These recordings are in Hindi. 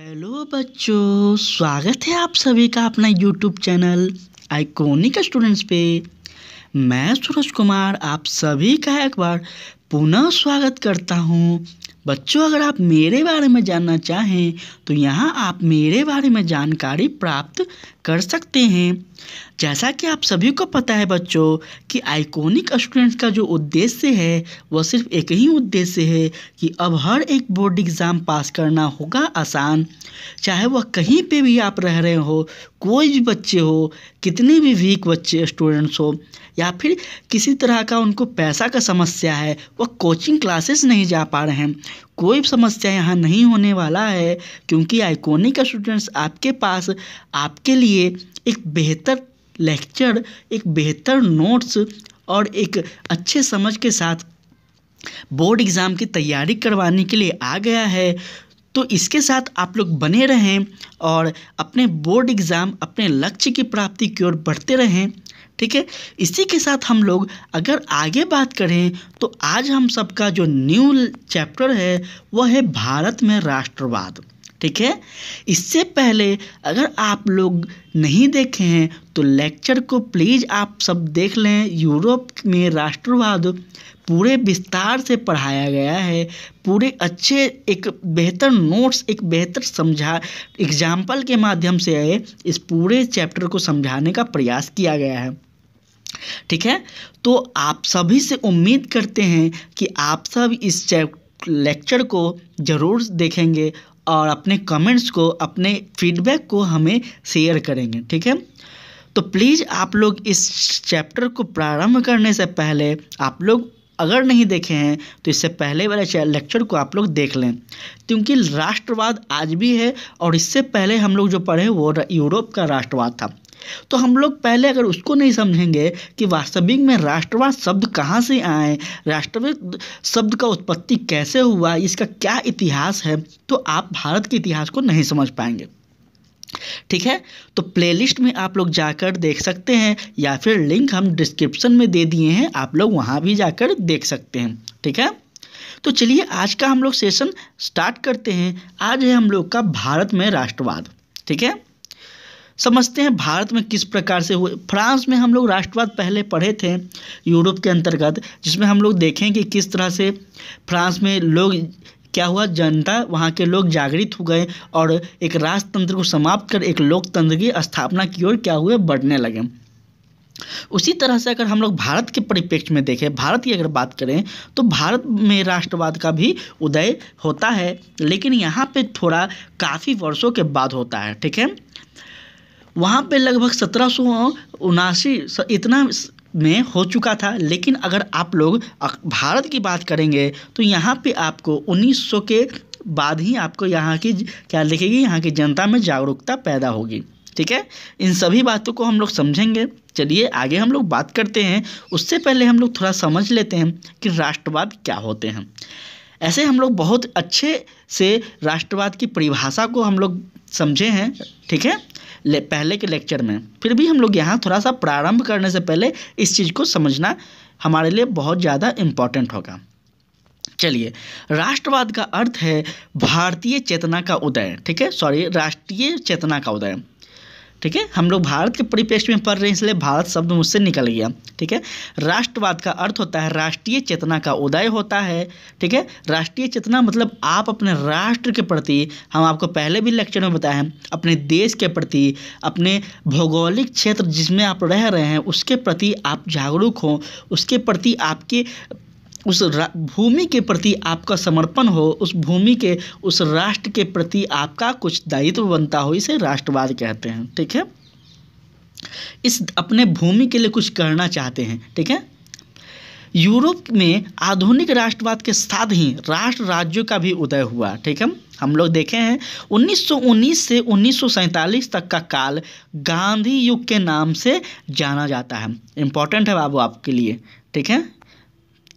हेलो बच्चों, स्वागत है आप सभी का अपना यूट्यूब चैनल आइकॉनिक स्टूडेंट्स पे। मैं सूरज कुमार आप सभी का एक बार पुनः स्वागत करता हूँ। बच्चों, अगर आप मेरे बारे में जानना चाहें तो यहाँ आप मेरे बारे में जानकारी प्राप्त कर सकते हैं। जैसा कि आप सभी को पता है बच्चों कि आइकॉनिक स्टूडेंट्स का जो उद्देश्य है वह सिर्फ एक ही उद्देश्य है कि अब हर एक बोर्ड एग्ज़ाम पास करना होगा आसान। चाहे वह कहीं पे भी आप रह रहे हो, कोई भी बच्चे हो, कितने भी वीक बच्चे स्टूडेंट्स हो, या फिर किसी तरह का उनको पैसा का समस्या है, वह कोचिंग क्लासेस नहीं जा पा रहे हैं, कोई समस्या यहाँ नहीं होने वाला है, क्योंकि आइकॉनिक स्टूडेंट्स आपके पास आपके लिए एक बेहतर लेक्चर, एक बेहतर नोट्स और एक अच्छे समझ के साथ बोर्ड एग्ज़ाम की तैयारी करवाने के लिए आ गया है। तो इसके साथ आप लोग बने रहें और अपने बोर्ड एग्ज़ाम, अपने लक्ष्य की प्राप्ति की ओर बढ़ते रहें। ठीक है, इसी के साथ हम लोग अगर आगे बात करें तो आज हम सबका जो न्यू चैप्टर है वह है भारत में राष्ट्रवाद। ठीक है, इससे पहले अगर आप लोग नहीं देखे हैं तो लेक्चर को प्लीज़ आप सब देख लें। यूरोप में राष्ट्रवाद पूरे विस्तार से पढ़ाया गया है, पूरे अच्छे एक बेहतर नोट्स, एक बेहतर समझा एग्जाम्पल के माध्यम से इस पूरे चैप्टर को समझाने का प्रयास किया गया है। ठीक है, तो आप सभी से उम्मीद करते हैं कि आप सब इस लेक्चर को ज़रूर देखेंगे और अपने कमेंट्स को, अपने फीडबैक को हमें शेयर करेंगे। ठीक है, तो प्लीज़ आप लोग इस चैप्टर को प्रारंभ करने से पहले आप लोग अगर नहीं देखे हैं तो इससे पहले वाले लेक्चर को आप लोग देख लें, क्योंकि राष्ट्रवाद आज भी है और इससे पहले हम लोग जो पढ़े वो यूरोप का राष्ट्रवाद था। तो हम लोग पहले अगर उसको नहीं समझेंगे कि वास्तविक में राष्ट्रवाद शब्द कहाँ से आए, राष्ट्रवाद शब्द का उत्पत्ति कैसे हुआ, इसका क्या इतिहास है, तो आप भारत के इतिहास को नहीं समझ पाएंगे। ठीक है, तो प्लेलिस्ट में आप लोग जाकर देख सकते हैं या फिर लिंक हम डिस्क्रिप्शन में दे दिए हैं, आप लोग वहाँ भी जाकर देख सकते हैं। ठीक है, तो चलिए आज का हम लोग सेशन स्टार्ट करते हैं। आज है हम लोग का भारत में राष्ट्रवाद। ठीक है, समझते हैं भारत में किस प्रकार से हुए। फ्रांस में हम लोग राष्ट्रवाद पहले पढ़े थे यूरोप के अंतर्गत, जिसमें हम लोग देखें कि किस तरह से फ्रांस में लोग क्या हुआ, जनता वहाँ के लोग जागृत हो गए और एक राजतंत्र को समाप्त कर एक लोकतंत्र की स्थापना की ओर क्या हुए, बढ़ने लगे। उसी तरह से अगर हम लोग भारत के परिप्रेक्ष्य में देखें, भारत की अगर बात करें तो भारत में राष्ट्रवाद का भी उदय होता है, लेकिन यहाँ पे थोड़ा काफ़ी वर्षों के बाद होता है। ठीक है, वहाँ पे लगभग 1779 इतना में हो चुका था, लेकिन अगर आप लोग भारत की बात करेंगे तो यहाँ पे आपको 1900 के बाद ही आपको यहाँ की क्या दिखेगी, यहाँ की जनता में जागरूकता पैदा होगी। ठीक है, इन सभी बातों को हम लोग समझेंगे। चलिए आगे हम लोग बात करते हैं। उससे पहले हम लोग थोड़ा समझ लेते हैं कि राष्ट्रवाद क्या होते हैं। ऐसे हम लोग बहुत अच्छे से राष्ट्रवाद की परिभाषा को हम लोग समझे हैं। ठीक है, पहले के लेक्चर में, फिर भी हम लोग यहाँ थोड़ा सा प्रारंभ करने से पहले इस चीज़ को समझना हमारे लिए बहुत ज़्यादा इम्पॉर्टेंट होगा। चलिए, राष्ट्रवाद का अर्थ है भारतीय चेतना का उदय। ठीक है, राष्ट्रीय चेतना का उदय। ठीक है, हम लोग भारत के परिप्रेक्ष्य में पढ़ रहे हैं इसलिए भारत शब्द मुझसे निकल गया। ठीक है, राष्ट्रवाद का अर्थ होता है राष्ट्रीय चेतना का उदय होता है। ठीक है, राष्ट्रीय चेतना मतलब आप अपने राष्ट्र के प्रति, हम आपको पहले भी लेक्चर में बताया है, अपने देश के प्रति, अपने भौगोलिक क्षेत्र जिसमें आप रह रहे हैं उसके प्रति आप जागरूक हो, उसके प्रति आपके उस भूमि के प्रति आपका समर्पण हो, उस भूमि के, उस राष्ट्र के प्रति आपका कुछ दायित्व बनता हो, इसे राष्ट्रवाद कहते हैं। ठीक है, इस अपने भूमि के लिए कुछ करना चाहते हैं। ठीक है, यूरोप में आधुनिक राष्ट्रवाद के साथ ही राष्ट्र राज्यों का भी उदय हुआ। ठीक है, हम लोग देखे हैं 1919 से 1947 तक का काल गांधी युग के नाम से जाना जाता है। इम्पोर्टेंट है बाबू आपके लिए। ठीक है,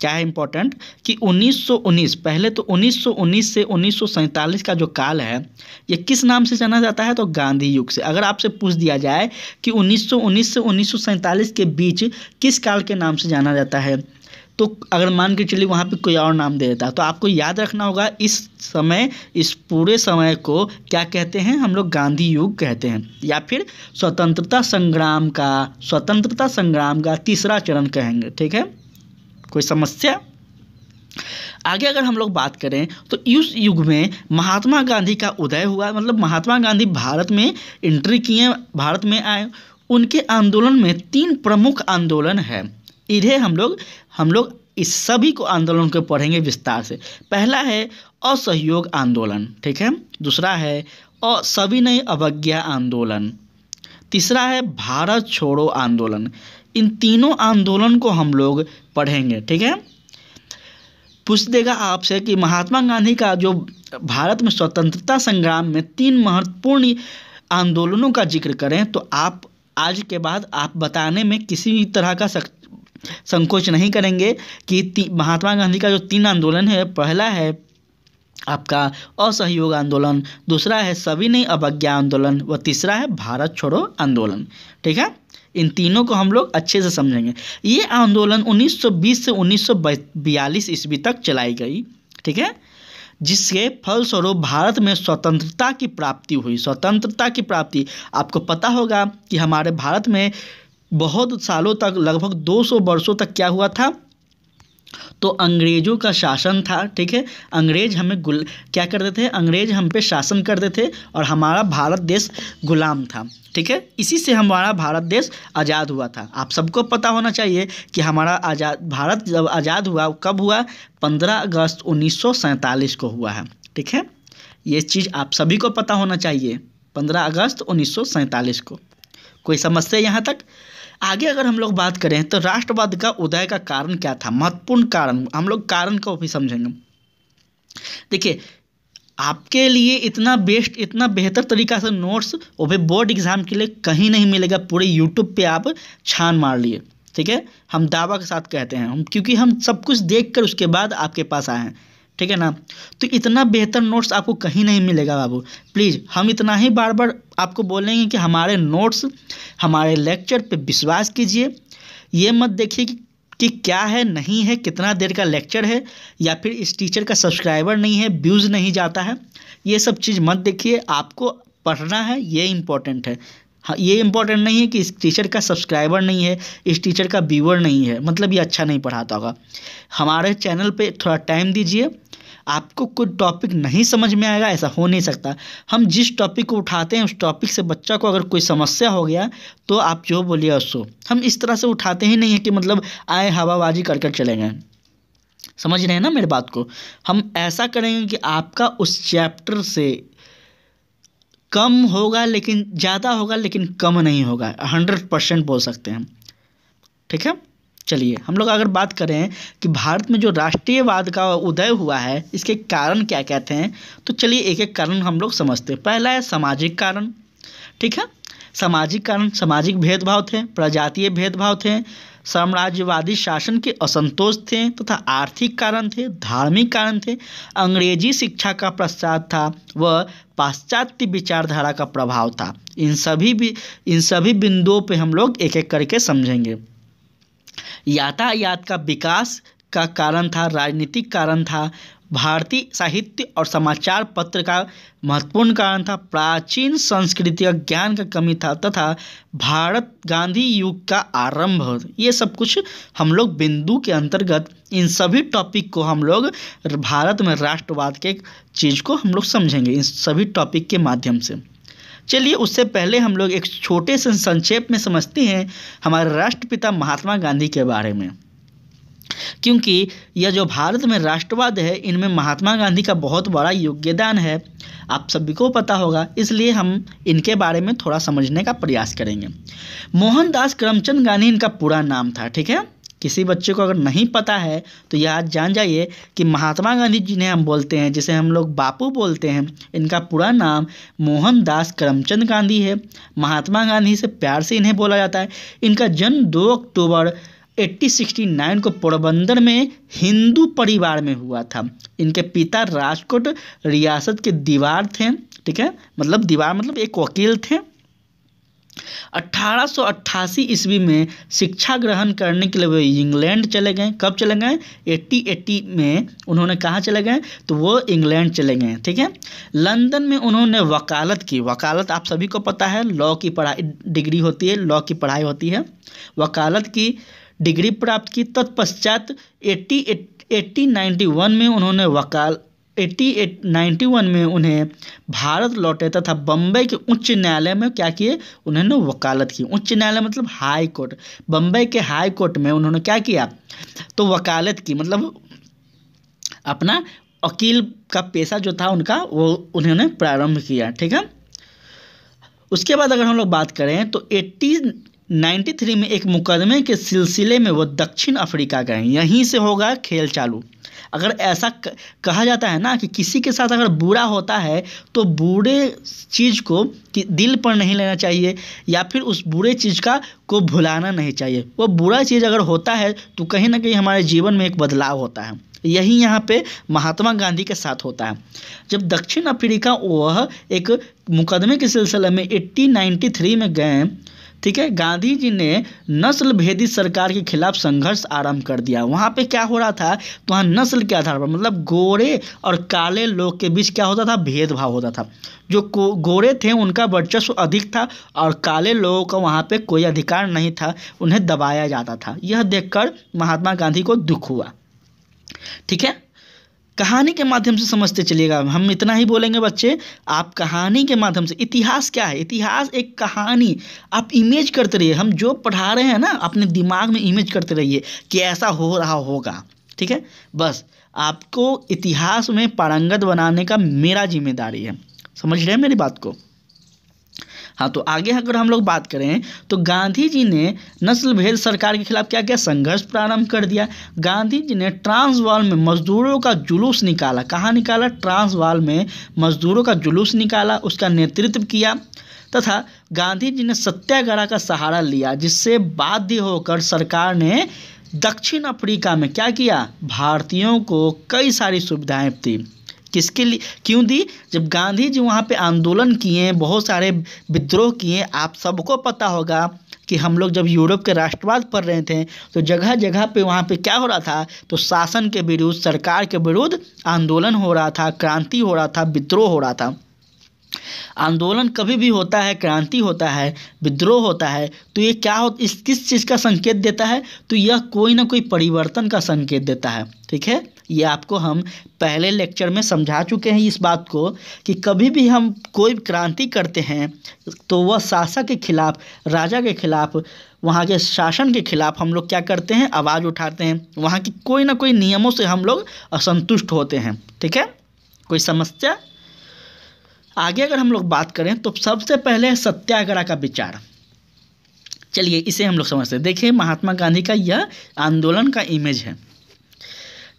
क्या है इम्पोर्टेंट कि 1919, पहले तो 1919 से 1947 का जो काल है ये किस नाम से जाना जाता है, तो गांधी युग से। अगर आपसे पूछ दिया जाए कि 1919 से 1947 के बीच किस काल के नाम से जाना जाता है, तो अगर मान के चलिए वहाँ पे कोई और नाम दे देता, तो आपको याद रखना होगा इस समय, इस पूरे समय को क्या कहते हैं हम लोग, गांधी युग कहते हैं, या फिर स्वतंत्रता संग्राम का तीसरा चरण कहेंगे। ठीक है, कोई समस्या? आगे अगर हम लोग बात करें तो इस युग में महात्मा गांधी का उदय हुआ, मतलब महात्मा गांधी भारत में एंट्री किए, भारत में आए। उनके आंदोलन में 3 प्रमुख आंदोलन है। इन्हें हम लोग इस सभी को आंदोलन को पढ़ेंगे विस्तार से। पहला है असहयोग आंदोलन, ठीक है। दूसरा है सविनय अवज्ञा आंदोलन। तीसरा है भारत छोड़ो आंदोलन। इन तीनों आंदोलन को हम लोग पढ़ेंगे, ठीक है। पूछ देगा आपसे कि महात्मा गांधी का जो भारत में स्वतंत्रता संग्राम में 3 महत्वपूर्ण आंदोलनों का जिक्र करें तो आप आज के बाद आप बताने में किसी भी तरह का संकोच नहीं करेंगे कि महात्मा गांधी का जो 3 आंदोलन है, पहला है आपका असहयोग आंदोलन, दूसरा है सविनय अवज्ञा आंदोलन व तीसरा है भारत छोड़ो आंदोलन, ठीक है। इन तीनों को हम लोग अच्छे से समझेंगे। ये आंदोलन 1920 से 1942 ईस्वी तक चलाई गई, ठीक है, जिसके फलस्वरूप भारत में स्वतंत्रता की प्राप्ति हुई। स्वतंत्रता की प्राप्ति, आपको पता होगा कि हमारे भारत में बहुत सालों तक, लगभग 200 वर्षों तक क्या हुआ था, तो अंग्रेज़ों का शासन था, ठीक है। अंग्रेज हमें क्या करते थे, अंग्रेज हम पे शासन करते थे और हमारा भारत देश गुलाम था, ठीक है। इसी से हमारा भारत देश आज़ाद हुआ था। आप सबको पता होना चाहिए कि हमारा भारत जब आज़ाद हुआ, कब हुआ, 15 अगस्त 1947 को हुआ है, ठीक है। ये चीज़ आप सभी को पता होना चाहिए, 15 अगस्त 1947 को। कोई समस्या यहाँ तक? आगे अगर हम लोग बात करें तो राष्ट्रवाद का उदय का कारण क्या था, महत्वपूर्ण कारण, हम लोग कारण को भी समझेंगे। देखिए, आपके लिए इतना बेहतर तरीका से नोट्स वो भी बोर्ड एग्जाम के लिए कहीं नहीं मिलेगा। पूरे यूट्यूब पे आप छान मार लिए, ठीक है, हम दावा के साथ कहते हैं, क्योंकि हम सब कुछ देख कर उसके बाद आपके पास आए हैं, ठीक है ना। तो इतना बेहतर नोट्स आपको कहीं नहीं मिलेगा बाबू। प्लीज़ हम इतना ही बार बार आपको बोलेंगे कि हमारे नोट्स, हमारे लेक्चर पे विश्वास कीजिए। ये मत देखिए कि क्या है, नहीं है, कितना देर का लेक्चर है, या फिर इस टीचर का सब्सक्राइबर नहीं है, व्यूज़ नहीं जाता है। ये सब चीज़ मत देखिए, आपको पढ़ना है, ये इम्पोर्टेंट है। हाँ, ये इम्पोर्टेंट नहीं है कि इस टीचर का सब्सक्राइबर नहीं है, इस टीचर का व्यूअर नहीं है, मतलब ये अच्छा नहीं पढ़ाता होगा। हमारे चैनल पे थोड़ा टाइम दीजिए। आपको कोई टॉपिक नहीं समझ में आएगा, ऐसा हो नहीं सकता। हम जिस टॉपिक को उठाते हैं उस टॉपिक से बच्चा को अगर कोई समस्या हो गया तो आप जो बोलिए उसको, हम इस तरह से उठाते ही नहीं है कि मतलब आए हवाबाजी कर कर चले गए। समझ रहे हैं ना मेरी बात को? हम ऐसा करेंगे कि आपका उस चैप्टर से कम होगा लेकिन ज़्यादा होगा, लेकिन कम नहीं होगा, 100% बोल सकते हैं, ठीक है। चलिए हम लोग अगर बात करें कि भारत में जो राष्ट्रीयवाद का उदय हुआ है, इसके कारण क्या कहते हैं, तो चलिए एक एक कारण हम लोग समझते हैं। पहला है सामाजिक कारण, ठीक है। सामाजिक कारण, सामाजिक भेदभाव थे, प्रजातीय भेदभाव थे, साम्राज्यवादी शासन के असंतोष थे तथा आर्थिक कारण थे, धार्मिक कारण थे, अंग्रेजी शिक्षा का प्रसार था व पाश्चात्य विचारधारा का प्रभाव था। इन सभी बिंदुओं पे हम लोग एक एक करके समझेंगे। यातायात का विकास का कारण था, राजनीतिक कारण था, भारतीय साहित्य और समाचार पत्र का महत्वपूर्ण कारण था, प्राचीन संस्कृति और ज्ञान का कमी था तथा भारत गांधी युग का आरंभ। ये सब कुछ हम लोग बिंदु के अंतर्गत इन सभी टॉपिक को हम लोग भारत में राष्ट्रवाद के चीज़ को हम लोग समझेंगे इन सभी टॉपिक के माध्यम से। चलिए उससे पहले हम लोग एक छोटे से संक्षेप में समझते हैं हमारे राष्ट्रपिता महात्मा गांधी के बारे में, क्योंकि यह जो भारत में राष्ट्रवाद है इनमें महात्मा गांधी का बहुत बड़ा योगदान है, आप सभी को पता होगा, इसलिए हम इनके बारे में थोड़ा समझने का प्रयास करेंगे। मोहनदास करमचंद गांधी इनका पूरा नाम था, ठीक है। किसी बच्चे को अगर नहीं पता है तो यह आज जान जाइए कि महात्मा गांधी जिन्हें हम बोलते हैं, जिसे हम लोग बापू बोलते हैं, इनका पूरा नाम मोहनदास करमचंद गांधी है। महात्मा गांधी से प्यार से इन्हें बोला जाता है। इनका जन्म 2 अक्टूबर 1869 को पोरबंदर में हिंदू परिवार में हुआ था। इनके पिता राजकोट रियासत के दीवार थे, ठीक है, मतलब दीवार मतलब एक वकील थे। 1888 ईस्वी में शिक्षा ग्रहण करने के लिए वो इंग्लैंड चले गए। कब चले गए? 1880 में उन्होंने कहाँ चले गए? तो वो इंग्लैंड चले गए। ठीक है। लंदन में उन्होंने वकालत की। वकालत आप सभी को पता है, लॉ की पढ़ाई डिग्री होती है, लॉ की पढ़ाई होती है। वकालत की डिग्री प्राप्त की। तत्पश्चात 1891 में उन्होंने 1891 में उन्हें भारत लौटे तथा बम्बई के उच्च न्यायालय में क्या किए? उन्होंने वकालत की। उच्च न्यायालय मतलब हाई कोर्ट। बम्बई के हाई कोर्ट में उन्होंने क्या किया? तो वकालत की, मतलब अपना वकील का पेशा जो था उनका वो उन्होंने प्रारंभ किया। ठीक है। उसके बाद अगर हम लोग बात करें तो 1893 में एक मुकदमे के सिलसिले में वो दक्षिण अफ्रीका गए। यहीं से होगा खेल चालू। अगर ऐसा कहा जाता है ना कि किसी के साथ अगर बुरा होता है तो बुरे चीज़ को कि दिल पर नहीं लेना चाहिए या फिर उस बुरे चीज़ को भुलाना नहीं चाहिए। वो बुरा चीज़ अगर होता है तो कहीं ना कहीं हमारे जीवन में एक बदलाव होता है। यही यहाँ पे महात्मा गांधी के साथ होता है। जब दक्षिण अफ्रीका वह एक मुकदमे के सिलसिले में 1893 में गए। ठीक है। गांधी जी ने नस्ल भेदी सरकार के खिलाफ संघर्ष आरंभ कर दिया। वहाँ पे क्या हो रहा था? तो वहाँ नस्ल के आधार पर मतलब गोरे और काले लोग के बीच क्या होता था? भेदभाव होता था। जो गोरे थे उनका वर्चस्व अधिक था और काले लोगों का वहाँ पे कोई अधिकार नहीं था, उन्हें दबाया जाता था। यह देखकर महात्मा गांधी को दुख हुआ। ठीक है। कहानी के माध्यम से समझते चलिएगा। हम इतना ही बोलेंगे बच्चे, आप कहानी के माध्यम से। इतिहास क्या है? इतिहास एक कहानी। आप इमेज करते रहिए। हम जो पढ़ा रहे हैं ना अपने दिमाग में इमेज करते रहिए कि ऐसा हो रहा होगा। ठीक है। बस आपको इतिहास में पारंगत बनाने का मेरा जिम्मेदारी है। समझ रहे हैं मेरी बात को? हाँ, तो आगे अगर हम लोग बात करें तो गांधी जी ने नस्ल भेद सरकार के खिलाफ क्या किया? संघर्ष प्रारंभ कर दिया। गांधी जी ने ट्रांसवाल में मजदूरों का जुलूस निकाला। कहाँ निकाला? ट्रांसवाल में मजदूरों का जुलूस निकाला, उसका नेतृत्व किया तथा गांधी जी ने सत्याग्रह का सहारा लिया, जिससे बाध्य होकर सरकार ने दक्षिण अफ्रीका में क्या किया? भारतीयों को कई सारी सुविधाएं दी। किसके लिए क्यों दी? जब गांधी जी वहाँ पे आंदोलन किए, बहुत सारे विद्रोह किए। आप सबको पता होगा कि हम लोग जब यूरोप के राष्ट्रवाद पढ़ रहे थे तो जगह जगह पे वहाँ पे क्या हो रहा था? तो शासन के विरुद्ध, सरकार के विरुद्ध आंदोलन हो रहा था, क्रांति हो रहा था, विद्रोह हो रहा था। आंदोलन कभी भी होता है, क्रांति होता है, विद्रोह होता है, तो ये क्या हो इस किस चीज़ का संकेत देता है? तो यह कोई ना कोई परिवर्तन का संकेत देता है। ठीक है। ये आपको हम पहले लेक्चर में समझा चुके हैं इस बात को कि कभी भी हम कोई क्रांति करते हैं तो वह शासक के खिलाफ, राजा के खिलाफ, वहाँ के शासन के खिलाफ हम लोग क्या करते हैं? आवाज़ उठाते हैं। वहाँ की कोई ना कोई नियमों से हम लोग असंतुष्ट होते हैं। ठीक है। कोई समस्या? आगे अगर हम लोग बात करें तो सबसे पहले सत्याग्रह का विचार। चलिए इसे हम लोग समझते हैं। देखिए महात्मा गांधी का यह आंदोलन का इमेज है।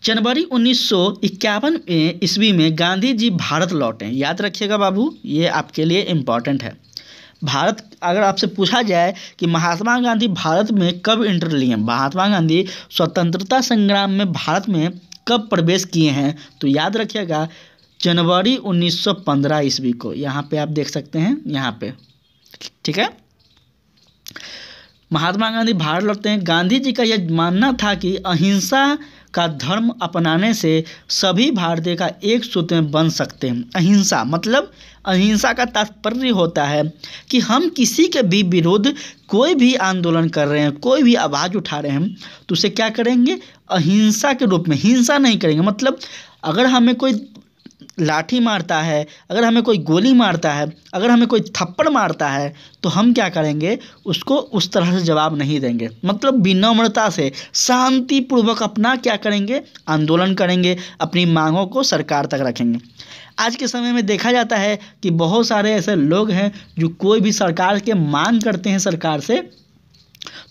जनवरी 1951 ईस्वी में गांधी जी भारत लौटे। याद रखिएगा बाबू, ये आपके लिए इम्पॉर्टेंट है। भारत, अगर आपसे पूछा जाए कि महात्मा गांधी भारत में कब एंटर लिए, महात्मा गांधी स्वतंत्रता संग्राम में भारत में कब प्रवेश किए हैं, तो याद रखिएगा जनवरी 1915 ईस्वी को। यहाँ पे आप देख सकते हैं, यहाँ पे। ठीक है। महात्मा गांधी भारत लौटते हैं। गांधी जी का यह मानना था कि अहिंसा का धर्म अपनाने से सभी भारतीय का एक सूत्र में बन सकते हैं। अहिंसा मतलब, अहिंसा का तात्पर्य होता है कि हम किसी के भी विरुद्ध कोई भी आंदोलन कर रहे हैं, कोई भी आवाज़ उठा रहे हैं तो उसे क्या करेंगे? अहिंसा के रूप में। हिंसा नहीं करेंगे। मतलब अगर हमें कोई लाठी मारता है, अगर हमें कोई गोली मारता है, अगर हमें कोई थप्पड़ मारता है तो हम क्या करेंगे? उसको उस तरह से जवाब नहीं देंगे। मतलब विनम्रता से, शांतिपूर्वक अपना क्या करेंगे? आंदोलन करेंगे, अपनी मांगों को सरकार तक रखेंगे। आज के समय में देखा जाता है कि बहुत सारे ऐसे लोग हैं जो कोई भी सरकार के मांग करते हैं सरकार से,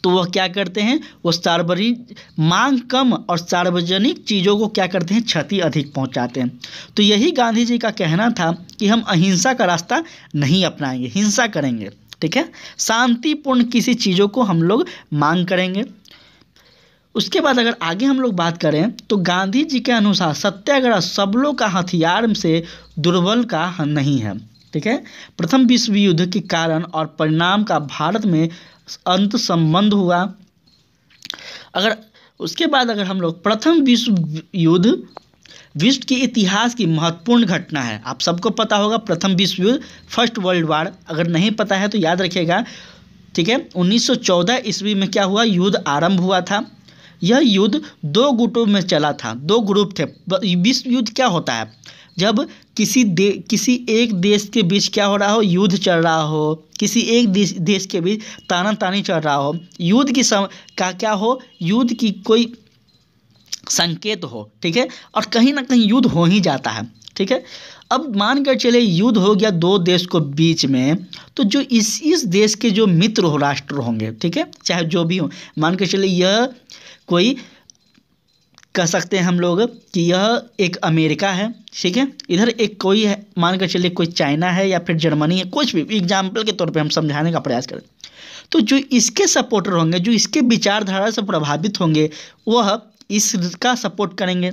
तो वह क्या करते हैं? वो सार्वजनिक मांग कम और सार्वजनिक चीज़ों को क्या करते हैं? क्षति अधिक पहुंचाते हैं। तो यही गांधी जी का कहना था कि हम अहिंसा का रास्ता नहीं अपनाएंगे, हिंसा करेंगे। ठीक है। शांतिपूर्ण किसी चीज़ों को हम लोग मांग करेंगे। उसके बाद अगर आगे हम लोग बात करें तो गांधी जी के अनुसार सत्याग्रह सबलों का हथियार से दुर्बल का नहीं है। ठीक है। प्रथम विश्व युद्ध के कारण और परिणाम का भारत में अंत संबंध हुआ। अगर उसके बाद अगर हम लोग प्रथम विश्व युद्ध विश्व के इतिहास की महत्वपूर्ण घटना है। आप सबको पता होगा प्रथम विश्व युद्ध, फर्स्ट वर्ल्ड वार। अगर नहीं पता है तो याद रखिएगा, ठीक है। 1914 ईस्वी में क्या हुआ, युद्ध आरंभ हुआ था। यह युद्ध 2 गुटों में चला था, 2 ग्रुप थे। विश्व युद्ध क्या होता है, जब किसी एक देश के बीच क्या हो रहा हो, युद्ध चल रहा हो, किसी एक देश के बीच तानातानी चल रहा हो, युद्ध की का क्या हो, युद्ध की कोई संकेत हो, ठीक है। और कहीं ना कहीं युद्ध हो ही जाता है, ठीक है। अब मान कर चले युद्ध हो गया 2 देश को बीच में, तो जो इस देश के जो मित्र हो राष्ट्र होंगे, ठीक है, चाहे जो भी हो, मान कर चले यह कोई कह सकते हैं हम लोग कि यह एक अमेरिका है, ठीक है, इधर एक कोई है, मान कर चलिए कोई चाइना है या फिर जर्मनी है, कुछ भी एग्जाम्पल के तौर पे हम समझाने का प्रयास करें। तो जो इसके सपोर्टर होंगे, जो इसके विचारधारा से प्रभावित होंगे, वह इसका सपोर्ट करेंगे।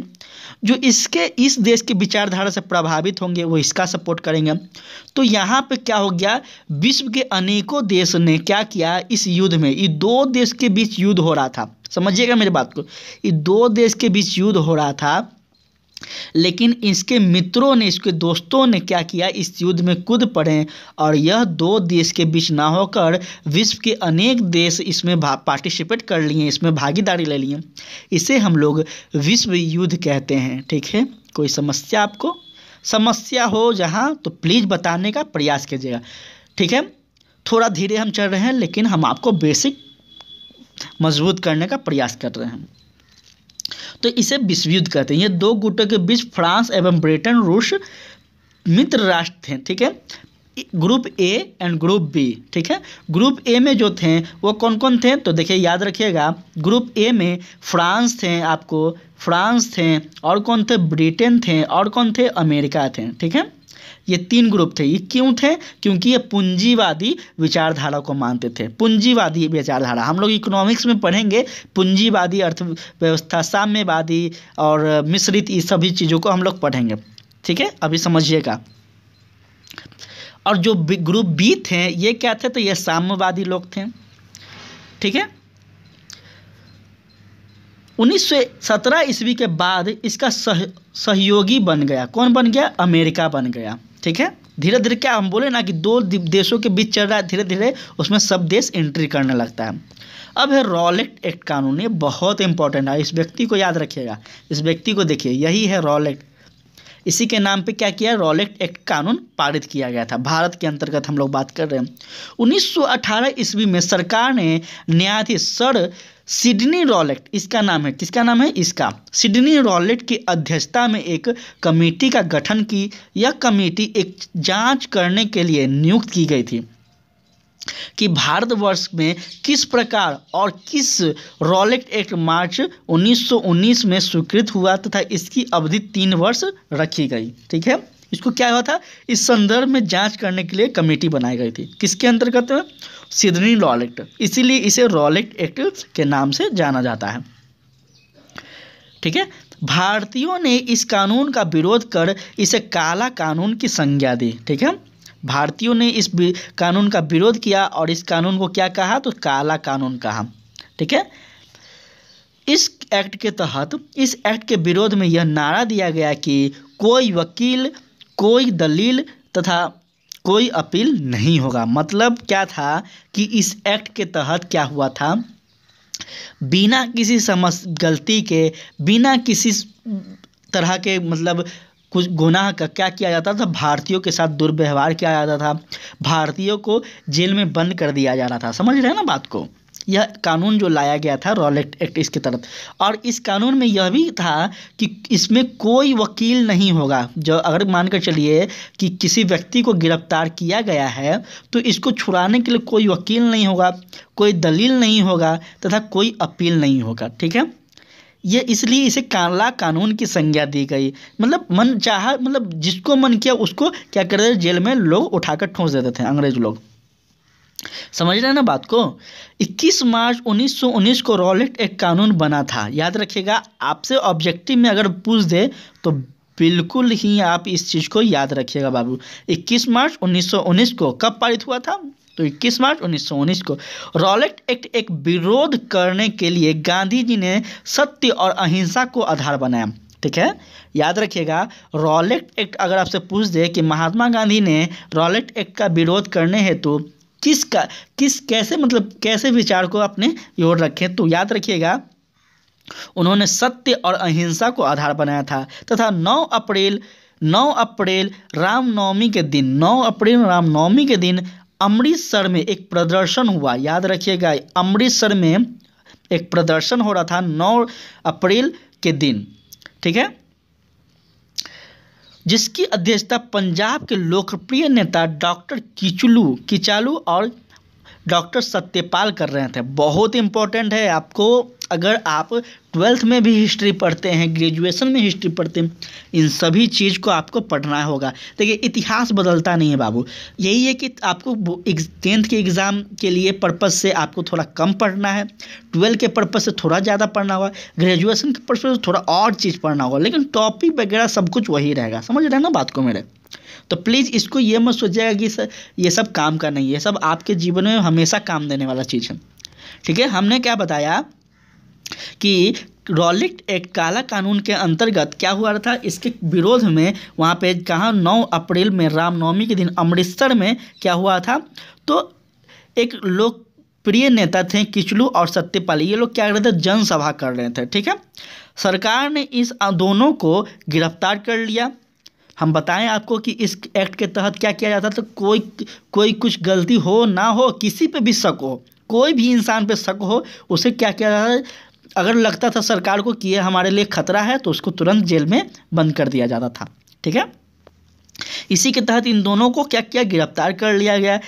जो इस देश के विचारधारा से प्रभावित होंगे वो इसका सपोर्ट करेंगे। तो यहाँ पे क्या हो गया, विश्व के अनेकों देश ने क्या किया, इस युद्ध में, ये 2 देश के बीच युद्ध हो रहा था, समझिएगा मेरी बात को, ये 2 देश के बीच युद्ध हो रहा था, लेकिन इसके मित्रों ने, इसके दोस्तों ने क्या किया, इस युद्ध में कूद पड़े और यह 2 देश के बीच ना होकर विश्व के अनेक देश इसमें पार्टिसिपेट कर लिए, इसमें भागीदारी ले लिए। इसे हम लोग विश्व युद्ध कहते हैं, ठीक है। कोई समस्या, आपको समस्या हो जहाँ तो प्लीज़ बताने का प्रयास कीजिएगा, ठीक है। थोड़ा धीरे हम चल रहे हैं, लेकिन हम आपको बेसिक मजबूत करने का प्रयास कर रहे हैं। तो इसे विश्व युद्ध कहते हैं। ये 2 गुटों के बीच फ्रांस एवं ब्रिटेन, रूस मित्र राष्ट्र थे, ठीक है। Group A and group B, ठीक है। ग्रुप ए में जो थे वो कौन कौन थे, तो देखिए याद रखिएगा, ग्रुप ए में फ्रांस थे, आपको फ्रांस थे, और कौन थे, ब्रिटेन थे, और कौन थे, अमेरिका थे, ठीक है। ये 3 ग्रुप थे। ये क्यों थे, क्योंकि ये पूंजीवादी विचारधारा को मानते थे। पूंजीवादी विचारधारा हम लोग इकोनॉमिक्स में पढ़ेंगे, पूंजीवादी अर्थव्यवस्था, साम्यवादी और मिश्रित, ये सभी चीज़ों को हम लोग पढ़ेंगे, ठीक है। अभी समझिएगा। और जो ग्रुप बी थे ये क्या थे, तो ये साम्यवादी लोग थे, ठीक है। 1917 ईस्वी के बाद इसका सहयोगी बन गया, कौन बन गया, अमेरिका बन गया, ठीक है। धीरे धीरे क्या हम बोले ना कि 2 देशों के बीच चल रहा है, धीरे धीरे उसमें सब देश एंट्री करने लगता है। अब है रॉलेट एक्ट कानून, ये बहुत इंपॉर्टेंट है, इस व्यक्ति को याद रखिएगा, इस व्यक्ति को देखिए, यही है रॉलेट। इसी के नाम पे क्या किया, रॉलेट एक्ट कानून पारित किया गया था, भारत के अंतर्गत हम लोग बात कर रहे हैं। 1918 ईस्वी में सरकार ने न्यायाधीश सर सिडनी रॉलेट, इसका नाम है, किसका नाम है, इसका सिडनी रॉलेट की अध्यक्षता में एक कमेटी का गठन की। यह कमेटी एक जांच करने के लिए नियुक्त की गई थी कि भारतवर्ष में किस प्रकार और किस रॉलेट एक्ट मार्च 1919 में स्वीकृत हुआ तथा इसकी अवधि 3 वर्ष रखी गई, ठीक है। इसको क्या हुआ था, इस संदर्भ में जांच करने के लिए कमेटी बनाई गई थी, किसके अंतर्गत, सिडनी रॉलेट, इसीलिए इसे रॉलेट एक्ट के नाम से जाना जाता है, ठीक है। भारतीयों ने इस कानून का विरोध कर इसे काला कानून की संज्ञा दी, ठीक है। भारतीयों ने इस कानून का विरोध किया और इस कानून को क्या कहा, तो काला कानून कहा, ठीक है। इस एक्ट के तहत, इस एक्ट के विरोध में यह नारा दिया गया कि कोई वकील, कोई दलील तथा कोई अपील नहीं होगा। मतलब क्या था कि इस एक्ट के तहत क्या हुआ था, बिना किसी गलती के, बिना किसी तरह के मतलब कुछ गुनाह का क्या किया जाता था, भारतीयों के साथ दुर्व्यवहार किया जाता था, भारतीयों को जेल में बंद कर दिया जा रहा था। समझ रहे हैं ना बात को। यह कानून जो लाया गया था रॉलेट एक्ट इसके तहत, और इस कानून में यह भी था कि इसमें कोई वकील नहीं होगा। जो अगर मानकर चलिए कि किसी व्यक्ति को गिरफ्तार किया गया है तो इसको छुड़ाने के लिए कोई वकील नहीं होगा, कोई दलील नहीं होगा तथा कोई अपील नहीं होगा, ठीक है। ये इसलिए इसे काला कानून की संज्ञा दी गई। मतलब मन चाहा, मतलब जिसको मन किया उसको क्या करते थे, जेल में लोग उठाकर ठोंस देते थे अंग्रेज लोग। समझ रहे हैं ना बात को। 21 मार्च 1919 को रॉलेट एक्ट कानून बना था। याद रखिएगा, आपसे ऑब्जेक्टिव में अगर पूछ दे तो बिल्कुल ही आप इस चीज़ को याद रखिएगा बाबू। 21 मार्च 1919 को कब पारित हुआ था? तो 21 मार्च 1919 को। रॉलेट एक्ट एक विरोध करने के लिए गांधी जी ने सत्य और अहिंसा को आधार बनाया। ठीक है, याद रखिएगा। रॉलेट एक्ट अगर आपसे पूछ दे कि महात्मा गांधी ने रॉलेट एक्ट का विरोध करने हेतु कैसे विचार को अपने ओर रखें, तो याद रखिएगा उन्होंने सत्य और अहिंसा को आधार बनाया था तथा 9 अप्रैल रामनवमी के दिन अमृतसर में एक प्रदर्शन हुआ। याद रखिएगा, अमृतसर में एक प्रदर्शन हो रहा था 9 अप्रैल के दिन। ठीक है, जिसकी अध्यक्षता पंजाब के लोकप्रिय नेता डॉक्टर किचालू और डॉक्टर सत्यपाल कर रहे थे। बहुत इंपॉर्टेंट है आपको, अगर आप 12th में भी हिस्ट्री पढ़ते हैं, ग्रेजुएशन में हिस्ट्री पढ़ते हैं, इन सभी चीज़ को आपको पढ़ना होगा। देखिए, इतिहास बदलता नहीं है बाबू। यही है कि आपको 10th के एग्ज़ाम के लिए पर्पज़ से आपको थोड़ा कम पढ़ना है, 12 के पर्पज़ से थोड़ा ज़्यादा पढ़ना होगा, ग्रेजुएशन के पर्पज़ से थोड़ा और चीज़ पढ़ना होगा, लेकिन टॉपिक वगैरह सब कुछ वही रहेगा। समझ रहे हैं ना बात को मेरे? तो प्लीज़ इसको ये मत सोचिएगा कि ये सब काम का नहीं है, सब आपके जीवन में हमेशा काम देने वाला चीज़ है। ठीक है, हमने क्या बताया कि रॉलेट एक्ट काला कानून के अंतर्गत क्या हुआ था, इसके विरोध में वहाँ पे कहाँ 9 अप्रैल में रामनवमी के दिन अमृतसर में क्या हुआ था, तो एक लोकप्रिय नेता थे किचलू और सत्यपाल, ये लोग क्या कर रहे थे, जनसभा कर रहे थे। ठीक है, सरकार ने इस दोनों को गिरफ्तार कर लिया। हम बताएं आपको कि इस एक्ट के तहत क्या किया जाता, तो कोई कुछ गलती हो ना हो, किसी पे भी शक हो, कोई भी इंसान पे शक हो, उसे क्या किया जाता है, अगर लगता था सरकार को कि ये हमारे लिए खतरा है, तो उसको तुरंत जेल में बंद कर दिया जाता था। ठीक है, इसी के तहत इन दोनों को क्या किया, गिरफ्तार कर लिया गया।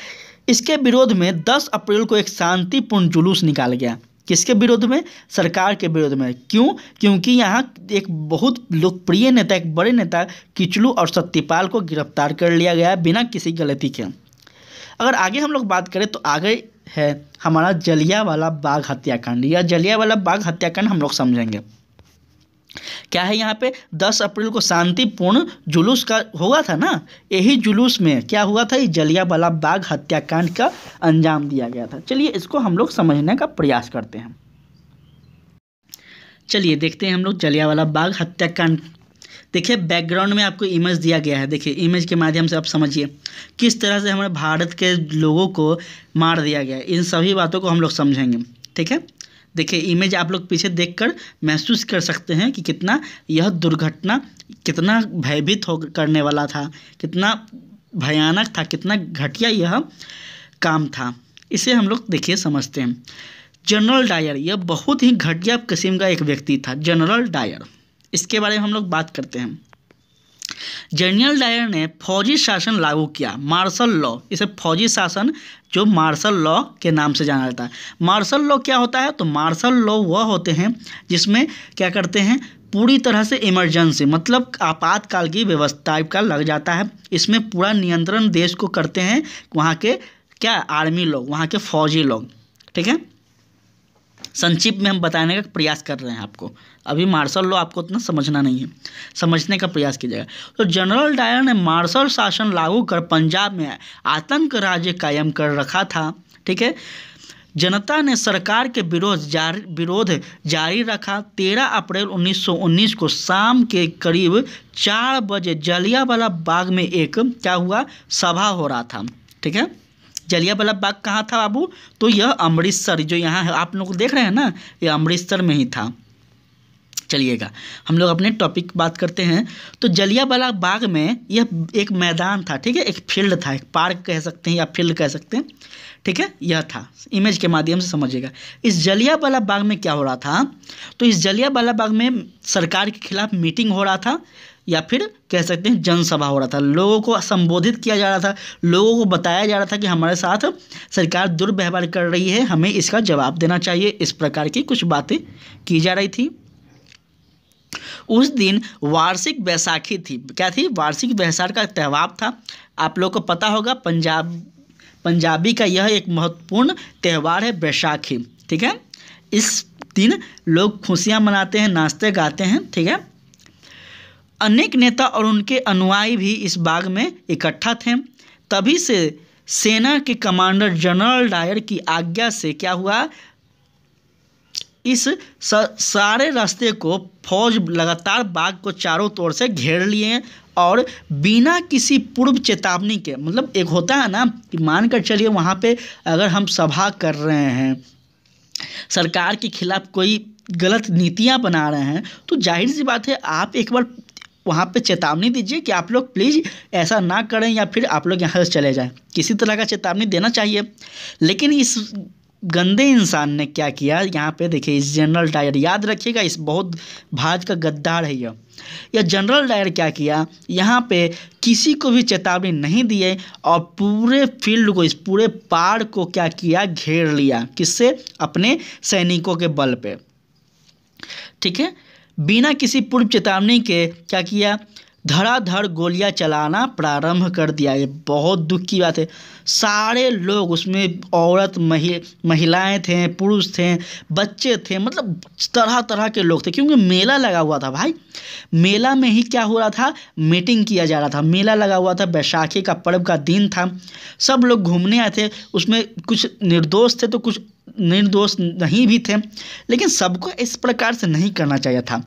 इसके विरोध में 10 अप्रैल को एक शांतिपूर्ण जुलूस निकाला गया। किसके विरोध में? सरकार के विरोध में। क्यों? क्योंकि यहाँ एक बहुत लोकप्रिय नेता, एक बड़े नेता किचलू और सत्यपाल को गिरफ्तार कर लिया गया बिना किसी गलती के। अगर आगे हम लोग बात करें तो आगे है हमारा जलियांवाला बाग हत्याकांड। या जलियांवाला बाग हत्याकांड हम लोग समझेंगे क्या है। यहाँ पे 10 अप्रैल को शांतिपूर्ण जुलूस का हुआ था ना, यही जुलूस में क्या हुआ था, ये जलियांवाला बाग हत्याकांड का अंजाम दिया गया था। चलिए इसको हम लोग समझने का प्रयास करते हैं। चलिए देखते हैं हम लोग जलियांवाला बाग हत्याकांड। देखिए बैकग्राउंड में आपको इमेज दिया गया है, देखिए इमेज के माध्यम से आप समझिए किस तरह से हमारे भारत के लोगों को मार दिया गया है। इन सभी बातों को हम लोग समझेंगे। ठीक है, देखिए इमेज आप लोग पीछे देखकर महसूस कर सकते हैं कि कितना यह दुर्घटना कितना भयभीत करने वाला था, कितना भयानक था, कितना घटिया यह काम था। इसे हम लोग देखिए समझते हैं। जनरल डायर, यह बहुत ही घटिया किस्म का एक व्यक्ति था, जनरल डायर। इसके बारे में हम लोग बात करते हैं। जनरल डायर ने फौजी शासन लागू किया, मार्शल लॉ। इसे फौजी शासन जो मार्शल लॉ के नाम से जाना जाता है। मार्शल लॉ क्या होता है, तो मार्शल लॉ वह होते हैं जिसमें क्या करते हैं, पूरी तरह से इमरजेंसी मतलब आपातकाल की व्यवस्था टाइप का लग जाता है। इसमें पूरा नियंत्रण देश को करते हैं वहाँ के क्या आर्मी लोग, वहाँ के फौजी लोग। ठीक है, संक्षिप्त में हम बताने का प्रयास कर रहे हैं आपको। अभी मार्शल लॉ आपको उतना समझना नहीं है, समझने का प्रयास कीजिएगा। तो जनरल डायर ने मार्शल शासन लागू कर पंजाब में आतंक राज्य कायम कर रखा था। ठीक है, जनता ने सरकार के विरोध जारी रखा। 13 अप्रैल 1919 को शाम के करीब 4 बजे जलियांवाला बाग में एक क्या हुआ, सभा हो रहा था। ठीक है, जलियांवाला बाग कहाँ था बाबू, तो यह अमृतसर जो यहाँ है आप लोग देख रहे हैं ना, यह अमृतसर में ही था। चलिएगा हम लोग अपने टॉपिक बात करते हैं। तो जलियांवाला बाग में यह एक मैदान था। ठीक है, एक फील्ड था, एक पार्क कह सकते हैं या फील्ड कह सकते हैं। ठीक है, यह था, इमेज के माध्यम से समझिएगा। इस जलियांवाला बाग में क्या हो रहा था, तो इस जलियांवाला बाग में सरकार के खिलाफ मीटिंग हो रहा था या फिर कह सकते हैं जनसभा हो रहा था। लोगों को संबोधित किया जा रहा था, लोगों को बताया जा रहा था कि हमारे साथ सरकार दुर्व्यवहार कर रही है, हमें इसका जवाब देना चाहिए। इस प्रकार की कुछ बातें की जा रही थी। उस दिन वार्षिक बैसाखी थी। क्या थी, वार्षिक बैसाख का त्यौहार था। आप लोग को पता होगा पंजाबी का यह एक महत्वपूर्ण त्यौहार है बैसाखी। ठीक है, इस दिन लोग खुशियाँ मनाते हैं, नाचते गाते हैं। ठीक है, अनेक नेता और उनके अनुयायी भी इस बाग में इकट्ठा थे। तभी से सेना के कमांडर जनरल डायर की आज्ञा से क्या हुआ, इस सारे रास्ते को फौज लगातार बाग को चारों ओर से घेर लिए और बिना किसी पूर्व चेतावनी के, मतलब एक होता है ना कि मानकर चलिए वहाँ पे अगर हम सभा कर रहे हैं, सरकार के खिलाफ कोई गलत नीतियाँ बना रहे हैं, तो जाहिर सी बात है आप एक बार वहाँ पे चेतावनी दीजिए कि आप लोग प्लीज़ ऐसा ना करें या फिर आप लोग यहाँ से चले जाएं। किसी तरह का चेतावनी देना चाहिए। लेकिन इस गंदे इंसान ने क्या किया, यहाँ पे देखिए इस जनरल डायर, याद रखिएगा इस बहुत भाज का गद्दार है यह जनरल डायर क्या किया, यहाँ पे किसी को भी चेतावनी नहीं दिए और पूरे फील्ड को, इस पूरे पहाड़ को क्या किया, घेर लिया। किससे? अपने सैनिकों के बल पे। ठीक है, बिना किसी पूर्व चेतावनी के क्या किया, धड़ाधड़ गोलियां चलाना प्रारंभ कर दिया। ये बहुत दुख की बात है। सारे लोग उसमें, औरत, महिलाएं थे, पुरुष थे, बच्चे थे, मतलब तरह तरह के लोग थे, क्योंकि मेला लगा हुआ था भाई। मेला में ही क्या हो रहा था, मीटिंग किया जा रहा था। मेला लगा हुआ था, बैसाखी का पर्व का दिन था, सब लोग घूमने आए थे। उसमें कुछ निर्दोष थे तो कुछ निर्दोष नहीं भी थे, लेकिन सबको इस प्रकार से नहीं करना चाहिए था।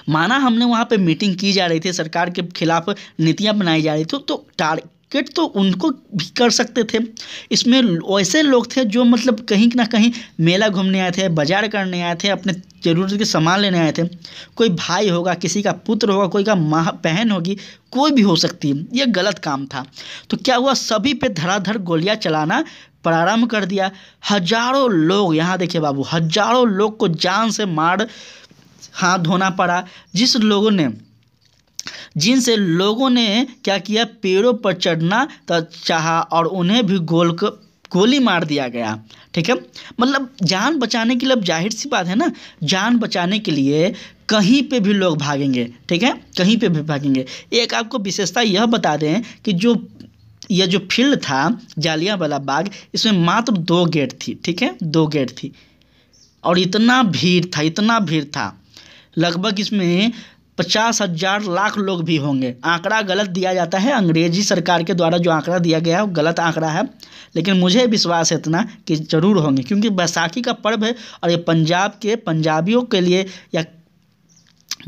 माना हमने वहाँ पे मीटिंग की जा रही थी, सरकार के खिलाफ नीतियाँ बनाई जा रही थी, तो टारगेट तो उनको भी कर सकते थे। इसमें वैसे लोग थे जो मतलब कहीं ना कहीं मेला घूमने आए थे, बाजार करने आए थे, अपने ज़रूरत के सामान लेने आए थे। कोई भाई होगा, किसी का पुत्र होगा, कोई का माँ बहन होगी, कोई भी हो सकती है। ये गलत काम था। तो क्या हुआ, सभी पे धड़ाधड़ गोलियाँ चलाना प्रारंभ कर दिया। हजारों लोग, यहाँ देखिए बाबू, हजारों लोग को जान से मार हाथ धोना पड़ा। जिनसे लोगों ने क्या किया, पेड़ों पर चढ़ना चाहा और उन्हें भी गोली मार दिया गया। ठीक है, मतलब जान बचाने के लिए, अब जाहिर सी बात है ना, जान बचाने के लिए कहीं पे भी लोग भागेंगे। ठीक है, कहीं पे भी भागेंगे। एक आपको विशेषता यह बता दें कि यह जो फील्ड था जालियांवाला बाग, इसमें मात्र 2 गेट थी। ठीक है, 2 गेट थी और इतना भीड़ था, लगभग इसमें 50,000 लाख लोग भी होंगे। आंकड़ा गलत दिया जाता है, अंग्रेजी सरकार के द्वारा जो आंकड़ा दिया गया है वो गलत आंकड़ा है, लेकिन मुझे विश्वास है इतना कि ज़रूर होंगे, क्योंकि बैसाखी का पर्व है और ये पंजाब के पंजाबियों के लिए यह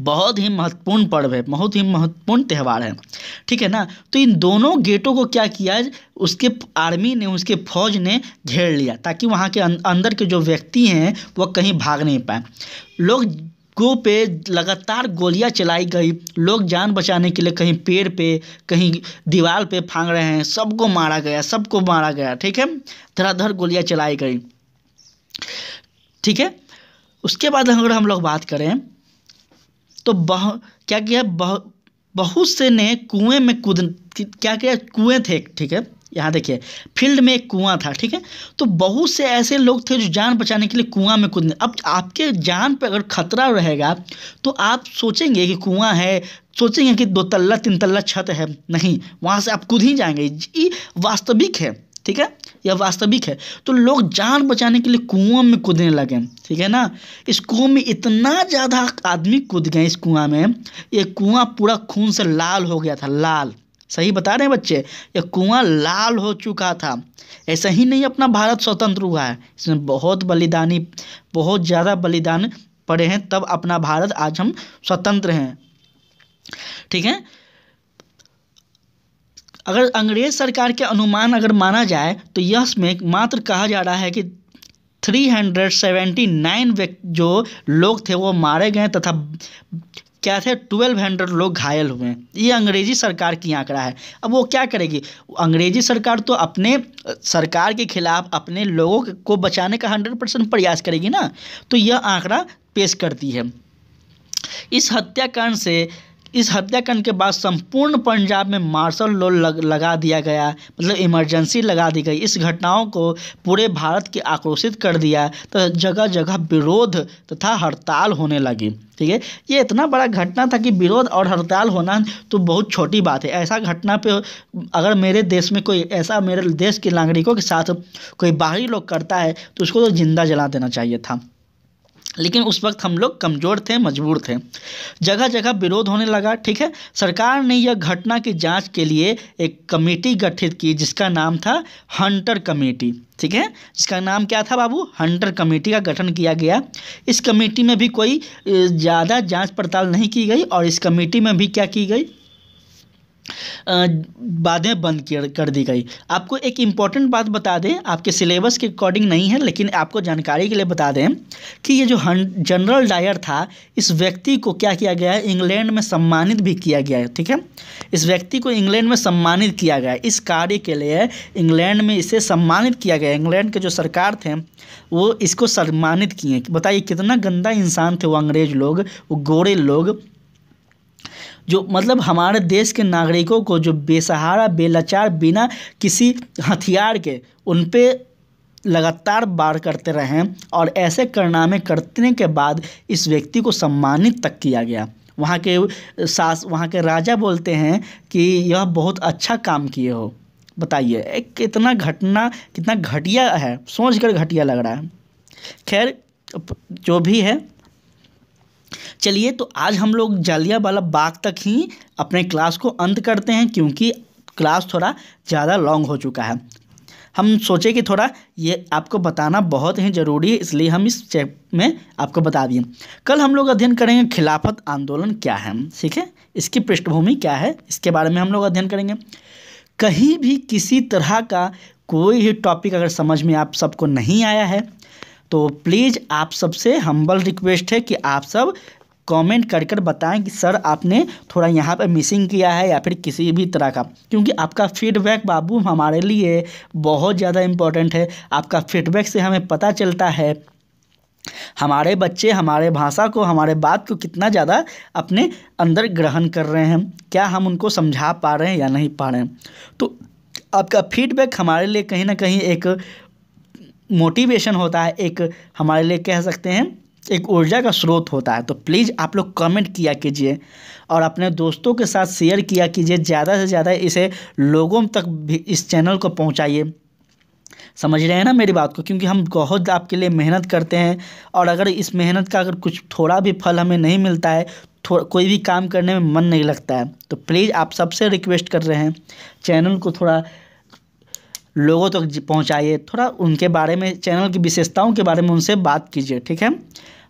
बहुत ही महत्वपूर्ण पर्व है, बहुत ही महत्वपूर्ण त्यौहार है। ठीक है ना, तो इन दोनों गेटों को क्या किया, उसके आर्मी ने, उसके फौज ने घेर लिया, ताकि वहाँ के अंदर के जो व्यक्ति हैं वह कहीं भाग नहीं पाए। लोगों पे लगातार गोलियां चलाई गई। लोग जान बचाने के लिए कहीं पेड़ पे, कहीं दीवार पे फांग रहे हैं, सबको मारा गया। ठीक है, धड़ाधड़ गोलियां चलाई गई। ठीक है, उसके बाद अगर हम लोग बात करें तो क्या किया, बहुत से ने कुएं में क्या किया, कुएं थे। ठीक है, यहाँ देखिए फील्ड में एक कुआं था। ठीक है, तो बहुत से ऐसे लोग थे जो जान बचाने के लिए कुआं में कूदने। अब आपके जान पे अगर खतरा रहेगा तो आप सोचेंगे कि कुआं है, सोचेंगे कि 2 तल्ला 3 तल्ला छत है, नहीं, वहाँ से आप कूद ही जाएंगे। ये वास्तविक है। ठीक है, यह वास्तविक है। तो लोग जान बचाने के लिए कुआं में कूदने लगे। ठीक है ना, इस कुआं में इतना ज़्यादा आदमी कूद गए इस कुआं में, ये कुआं पूरा खून से लाल हो गया था, लाल। सही बता रहे हैं बच्चे, यह कुआं लाल हो चुका था। ऐसा ही नहीं अपना भारत स्वतंत्र हुआ है, इसमें बहुत ज़्यादा बलिदान पड़े हैं, तब अपना भारत आज हम स्वतंत्र हैं। ठीक है, अगर अंग्रेज सरकार के अनुमान अगर माना जाए तो यह में मात्र कहा जा रहा है कि 379 जो लोग थे वो मारे गए तथा क्या थे 1200 लोग घायल हुए। ये अंग्रेजी सरकार की आंकड़ा है। अब वो क्या करेगी, अंग्रेजी सरकार तो अपने सरकार के खिलाफ अपने लोगों को बचाने का 100% प्रयास करेगी ना, तो यह आंकड़ा पेश करती है। इस हत्याकांड के बाद संपूर्ण पंजाब में मार्शल लॉ लगा दिया गया, मतलब इमरजेंसी लगा दी गई। इस घटनाओं को पूरे भारत के आक्रोशित कर दिया, तो जगह जगह विरोध तथा हड़ताल होने लगी। ठीक है, ये इतना बड़ा घटना था कि विरोध और हड़ताल होना तो बहुत छोटी बात है। ऐसा घटना पे अगर मेरे देश में कोई ऐसा, मेरे देश के नागरिकों के साथ कोई बाहरी लोग करता है तो उसको तो जिंदा जला देना चाहिए था। लेकिन उस वक्त हम लोग कमज़ोर थे, मजबूर थे। जगह जगह विरोध होने लगा। ठीक है, सरकार ने यह घटना की जांच के लिए एक कमेटी गठित की जिसका नाम था हंटर कमेटी। ठीक है, जिसका नाम क्या था बाबू? हंटर कमेटी का गठन किया गया। इस कमेटी में भी कोई ज़्यादा जांच पड़ताल नहीं की गई और इस कमेटी में भी क्या की गई? बातें बंद कर दी गई। आपको एक इम्पॉर्टेंट बात बता दें, आपके सिलेबस के अकॉर्डिंग नहीं है लेकिन आपको जानकारी के लिए बता दें कि ये जो जनरल डायर था, इस व्यक्ति को क्या किया गया है? इंग्लैंड में सम्मानित भी किया गया है। ठीक है, इस व्यक्ति को इंग्लैंड में सम्मानित किया गया है। इस कार्य के लिए इंग्लैंड में इसे सम्मानित किया गया। इंग्लैंड के जो सरकार थे वो इसको सम्मानित किए। बताइए कितना गंदा इंसान थे वो अंग्रेज लोग, वो गोरे लोग, जो मतलब हमारे देश के नागरिकों को जो बेसहारा, बेलाचार, बिना किसी हथियार के उन पे लगातार वार करते रहें और ऐसे कारनामे करने के बाद इस व्यक्ति को सम्मानित तक किया गया। वहाँ के राजा बोलते हैं कि यह बहुत अच्छा काम किए हो। बताइए एक कितना घटिया है, सोचकर घटिया लग रहा है। खैर जो भी है, चलिए तो आज हम लोग जालियांवाला बाग तक ही अपने क्लास को अंत करते हैं क्योंकि क्लास थोड़ा ज़्यादा लॉन्ग हो चुका है। हम सोचे कि थोड़ा ये आपको बताना बहुत ही ज़रूरी है, इसलिए हम इस चैप्टर में आपको बता दिए। कल हम लोग अध्ययन करेंगे खिलाफत आंदोलन क्या है। ठीक है, इसकी पृष्ठभूमि क्या है, इसके बारे में हम लोग अध्ययन करेंगे। कहीं भी किसी तरह का कोई भी टॉपिक अगर समझ में आप सबको नहीं आया है तो प्लीज़ आप सबसे हम्बल रिक्वेस्ट है कि आप सब कमेंट कर कर बताएं कि सर आपने थोड़ा यहाँ पे मिसिंग किया है या फिर किसी भी तरह का, क्योंकि आपका फीडबैक बाबू हमारे लिए बहुत ज़्यादा इम्पोर्टेंट है। आपका फीडबैक से हमें पता चलता है हमारे बच्चे हमारे भाषा को, हमारे बात को कितना ज़्यादा अपने अंदर ग्रहण कर रहे हैं, क्या हम उनको समझा पा रहे हैं या नहीं पा रहे हैं। तो आपका फीडबैक हमारे लिए कहीं ना कहीं एक मोटिवेशन होता है, एक हमारे लिए कह सकते हैं एक ऊर्जा का स्रोत होता है। तो प्लीज़ आप लोग कमेंट किया कीजिए और अपने दोस्तों के साथ शेयर किया कीजिए, ज़्यादा से ज़्यादा इसे लोगों तक भी इस चैनल को पहुंचाइए। समझ रहे हैं ना मेरी बात को, क्योंकि हम बहुत आपके लिए मेहनत करते हैं और अगर इस मेहनत का अगर कुछ थोड़ा भी फल हमें नहीं मिलता है, कोई भी काम करने में मन नहीं लगता है। तो प्लीज़ आप सबसे रिक्वेस्ट कर रहे हैं चैनल को थोड़ा लोगों तक पहुंचाइए, थोड़ा उनके बारे में, चैनल की विशेषताओं के बारे में उनसे बात कीजिए। ठीक है,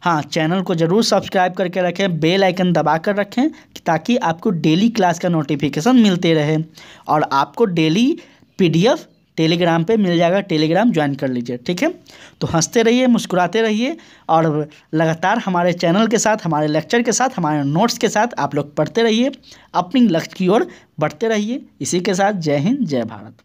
हाँ, चैनल को ज़रूर सब्सक्राइब करके रखें, बेल आइकन दबा कर रखें ताकि आपको डेली क्लास का नोटिफिकेशन मिलते रहे और आपको डेली PDF टेलीग्राम पे मिल जाएगा। टेलीग्राम ज्वाइन कर लीजिए। ठीक है, तो हंसते रहिए, मुस्कुराते रहिए और लगातार हमारे चैनल के साथ, हमारे लेक्चर के साथ, हमारे नोट्स के साथ आप लोग पढ़ते रहिए, अपनी लक्ष्य की ओर बढ़ते रहिए। इसी के साथ जय हिंद, जय भारत।